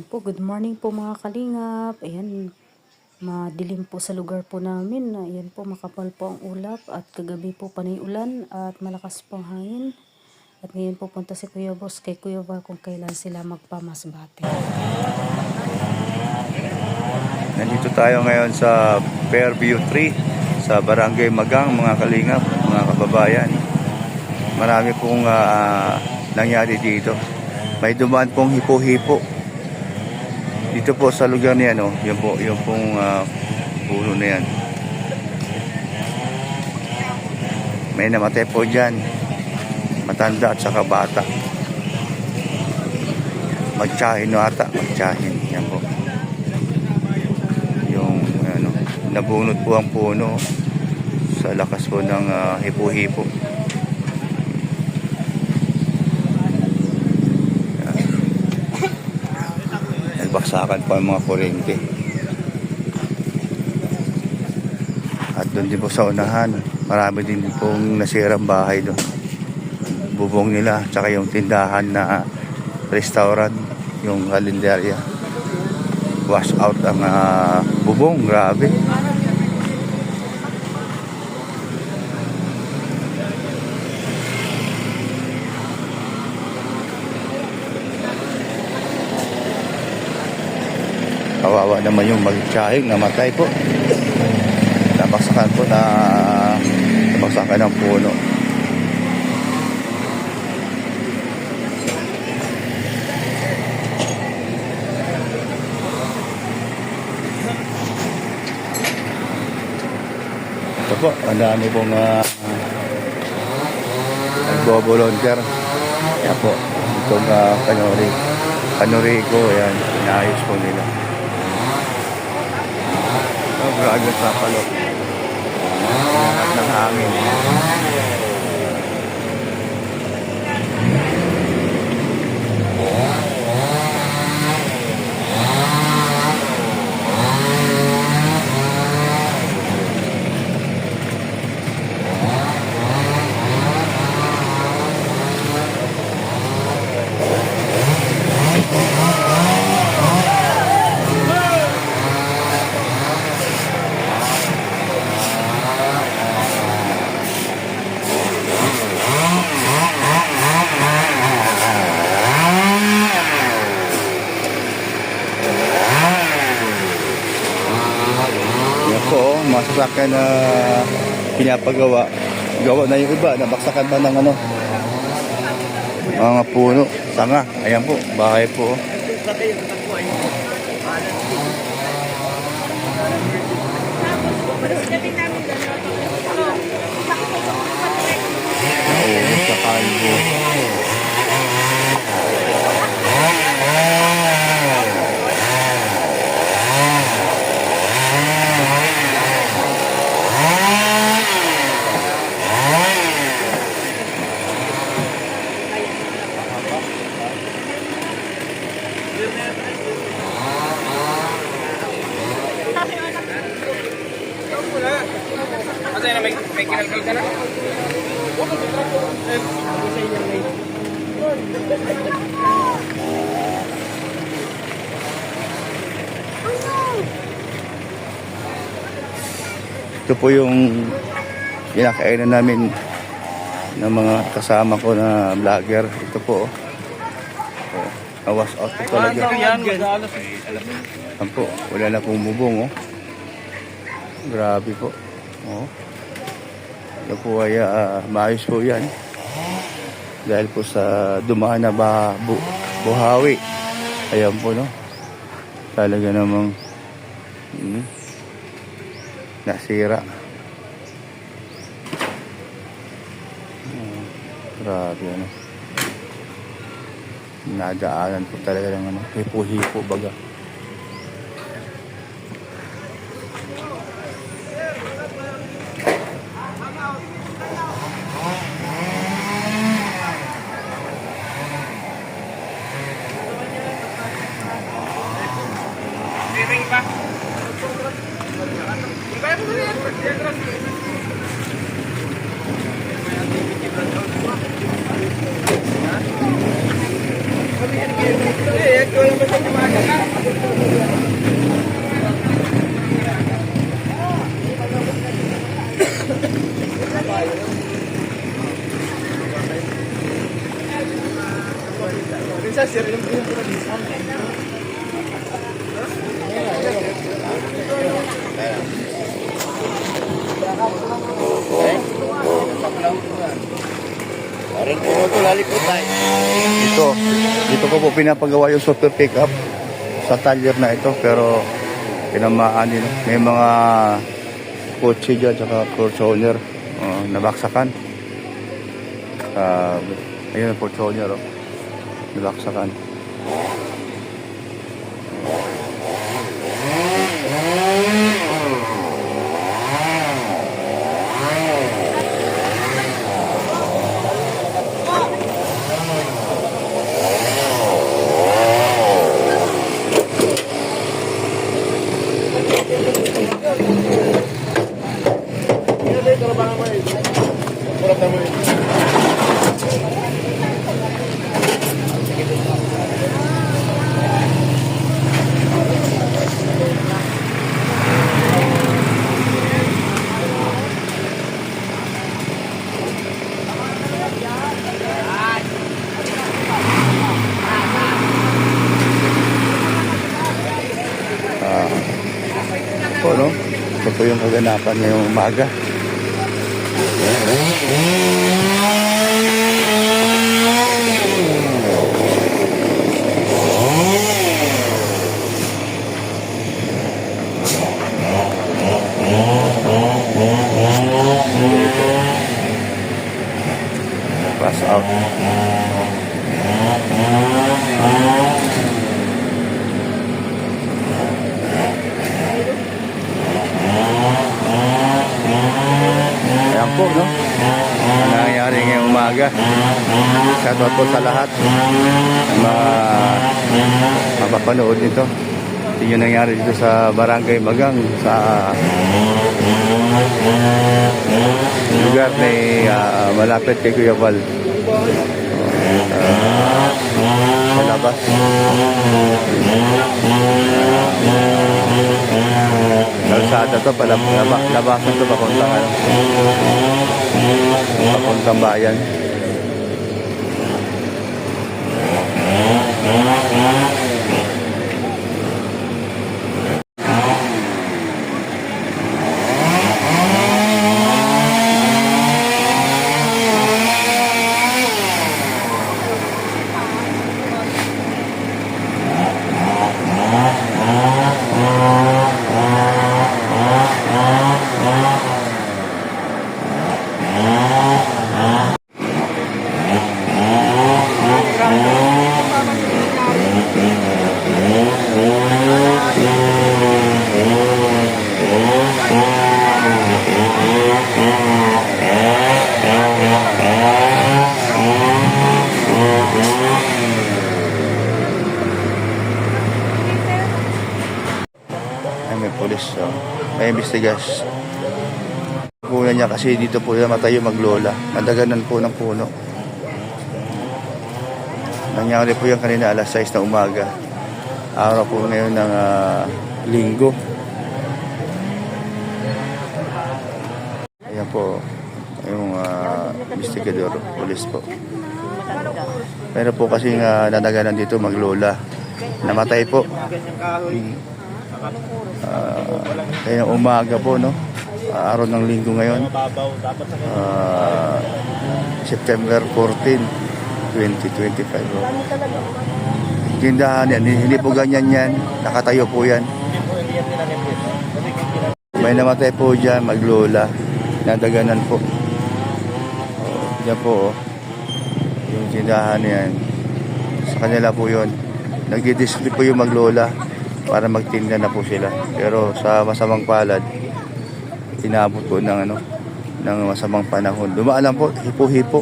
Ayan po, good morning po mga kalingap. Ayan, madilim po sa lugar po namin. Ayan po, makapal po ang ulap at kagabi po panay ulan at malakas po ang hangin. At ngayon po punta si Kuya Boss kay Kuya Val kung kailan sila magpamasbate. Nandito tayo ngayon sa Fairview 3 sa Barangay Magang, mga kalingap, mga kababayan. Marami pong nangyari dito. May dumaan pong hipo-hipo dito po sa lugar niyan, oh. Yung pong puno na yan. May namatay po dyan, matanda at saka bata. Magtsahin ata, magtsahin. Yan po. Yung nabunot po ang puno sa lakas po ng hipo-hipo. Baksakan pa ang mga kuryente. At doon din po sa unahan, marami din pong nasirang bahay doon. Bubong nila, tsaka yung tindahan na restaurant, yung kalendarya. Wash out ang bubong, grabe. Kawawa naman yung magtsahing, namatay po. Nabaksakan po nabaksakan ng puno. Ito po, ang dami pong nagbo-volunteer. Yan po, itong kanuri ko, yan, inaayos po nila. Grabe sa palok at ng hangin. Mga sasakyan na pinapagawa, gawa na yung iba, nabaksakan pa ng mga puno, sanga. Ayan po, bahay po. Naubos sa kalbo. May kinalkal ka na? Ito po yung kinakainan namin ng mga kasama ko na vlogger. Ito po, awas out po talaga. Ayan po, wala na pong bubong, oh. Grabe po. Oh. Ito po ay maayos po yan. Dahil po sa dumaan na buhawi. Ayan po, no. Talaga namang nasira. Grabe, ano. Nadaanan po talaga ng hipo-hipo baga. Ito yung Dito ko po pinapagawa yung super pickup sa talyer na ito, pero tinamaan din. May mga kotse dyan, tsaka Fortuner, nabaksakan. Ayun ang Fortuner, nabaksakan. No? Ito po yung kaganapan ngayong umaga. Pass out. Ayan po, no? Nangyayari ngayong umaga. Shoutout po sa lahat ng mga mapapanood nito. Ito yung nangyari dito sa Barangay Magang, sa lugar na malapit kay Kuya Val. Sa labas. Kalsada to, labasan to papuntang bayan. May polis, may investigas. Kuna niya kasi dito po namatay yung maglola. Nadaganan po ng puno. Nangyari po yan kanina alas 6 na umaga. Araw po ngayon ng linggo. Ayan po yung investigador, polis po. Pero po kasi nadaganan dito maglola. Namatay po. Kaya umaga po, no? Araw ng linggo ngayon, September 14, 2025. Tindahan yan, hindi po ganyan yan, nakatayo po yan. May namatay po dyan, maglola, nadaganan po. Diyan po, yung tindahan yan, sa kanila po yun. Nagdi-display po yung maglola para magtinda na po sila. Pero sa masamang palad, inabot po ng masamang panahon. Dumaan lang po, hipo-hipo.